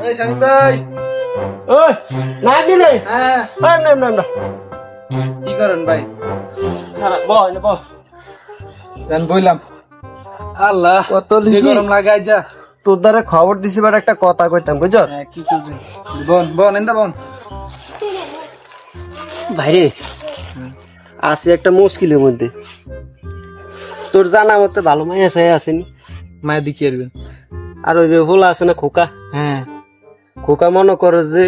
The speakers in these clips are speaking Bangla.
এই শামিম ভাই, ওই না দিলে হ্যাঁ না না না কি করেন ভাই? খারাপ বল না বল জান বইলাম আল্লাহ কত যে লিখি গরম লাগাই যা। তোর দ্বারা খবর দিছি বাট একটা কথা কইতাম বুঝছ হ্যাঁ কি করবি? বন বন এন্দা বন। ভাইরে আছে একটা মুশকিলের মধ্যে তোর জানা মতে ভালো মাই আছে আসেনি মায়ের দিকে আসবেন। আর ওই যে হোলা আছে না খোকা হ্যাঁ খোকা মনে করো যে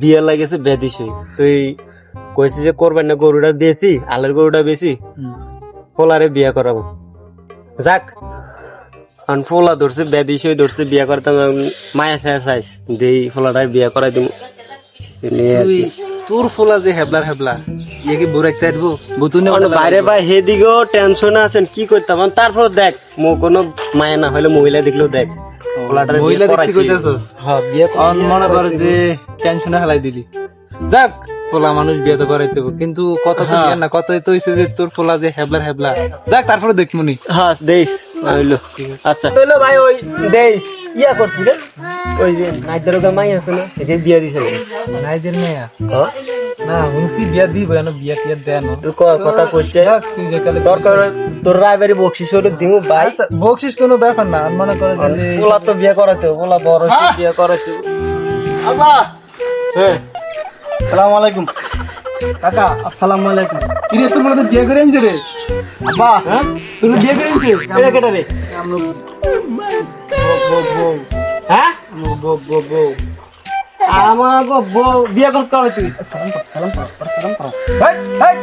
বিয়ে লাগেছে বেদিস তুই কইছি যে করবেন না গরুটা বেশি আলের গরুটা বেশি ফোলারে বিয়া করাবো যাক কারণ ফোলা ধরছে বেদিস ধরছে বিয়া করতাম মায়া ছায়া চাইস দেই ফোলাটাই বিয়া করাই দিব তুই তোর ফোলা যে হেবলার হেবলা ইয়ে কি বুড়াইতে আসবো বুতুনে বাইরে ভাই হেদিকেও টেনশনে আছেন কি করতাম তারপর দেখ মো কোনো মায়া না হলে মহিলা দেখলেও দেখ ফোলাটারে বিয়ে মহিলা দেখতে করাইছি। কইতাছস? হ্যাঁ বিয়ে অন মনে করে যে টেনশনে হেলাই দিলি। যাক ফোলা মানুষ বিয়ে তো করাইতে হবে, কিন্তু কত তো হ্যাঁ। জ্ঞান না কত তো হইছে যে তোর ফোলা যে হেবলার হেবলা। যাক তারপরে দেখমুনি। হ্যাঁ দেইস হইলো আচ্ছা হইলো ভাই ওই দেইস ইয়া করছি রে ওই যে নাইদারোগা মাই আছে না একে বিয়া দিছে নাইদের মেয়া হ্যাঁ না হুংসি বিয়া দিব না, বিয়া টিয়া দেন তুই কথা কইছে তুই যে কালে দরকার হয় তোর রায়বাড়ি বকশিস হলে দিমু ভাই আচ্ছা, বকশিস কোনো ব্যাপার না, আমি মনে করে যে পোলা তো বিয়া করাতে হবে, পোলা বড় হইছে, বিয়া করাতে হবে। আব্বা হ্যাঁ আসসালামু আলাইকুম কাকা আসসালামু আলাইকুম। কি রে তোর মনে তো বিয়ে করে আনছে রে? আব্বা হ্যাঁ তুই বিয়ে করে আনছিস? এটা কেটে রে আমরা বো বো হ্যাঁ বো বো বো আমার গো বউ বিয়া করতে হবে তুই হেই হেই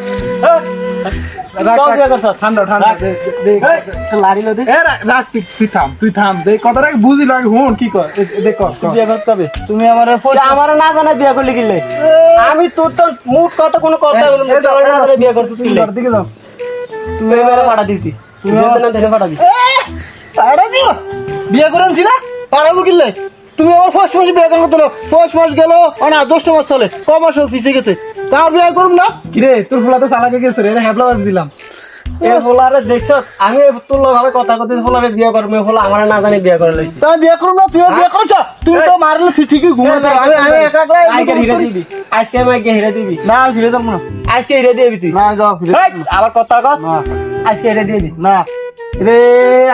কও বিয়া করছ ঠান্ডা ঠান্ডা রাখ। লাড়ি লদি এ রাখ তুই থাম দে কথাটা বুঝি লাগে হুন কি কর দেখ বিয়া করতে হবে তুমি আমার না জানা বিয়া করলি কিলে আমি তোর তো মুখ কথা কোনো কথা বলবো না বিয়া করতে তুই দিকে যাও তুমি এবারে পাঠা দিতি তুমি না ধরে পাঠা দি পাড়া দিও বিয়ে করে আনছি না পাড়াবো কিনলে তুমি আমার ফার্স্ট মাসে বিয়ে করতে না, ফার্স্ট মাস গেল না 10 মাস চলে ক মাস অফিসে গেছে তা বিয়ে করব না কিরে তোর ফুলা তো চালাকে গেছে রে হ্যাবলা দিলাম এ হোলারে দেখছ আমি তোর ভাবে কথা কইতে হোলারে বিয়া করব হোলা আমার না জানি বিয়া করে লইছি তা বিয়ে করব না তুই বিয়ে করছ তুই তো মারলে ঠিকই ঘুমাতে আমি একা একা আজকে হিরা দিবি আজকে আমাকে হিরা দিবি না ফিরে যাব না আজকে হিরা দিবি তুই না যাও ফিরে এই, আবার কথা কস আজকে হিরা দিবি না রে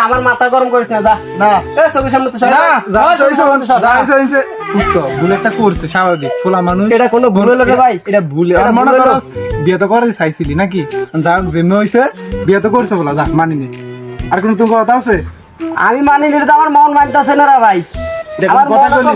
আমার মাথা গরম করিস না যা না এ চোখের সামনে তো সর না যা চোখের সামনে তো সর। ভুল একটা করছে স্বাভাবিক ফোলা মানুষ এটা কোনো ভুল হলো রে ভাই এটা ভুল এটা মনে ভুল হলো। করস বিয়ে তো করে চাইছিলি নাকি যাক যেমন হইছে বিয়ে তো করছে বলা যাক মানিনি আর কোন তোর কথা আছে আমি মানি নিলে তো আমার মন মানতেছে না রে ভাই দেখুন আমার কথা মন কইলি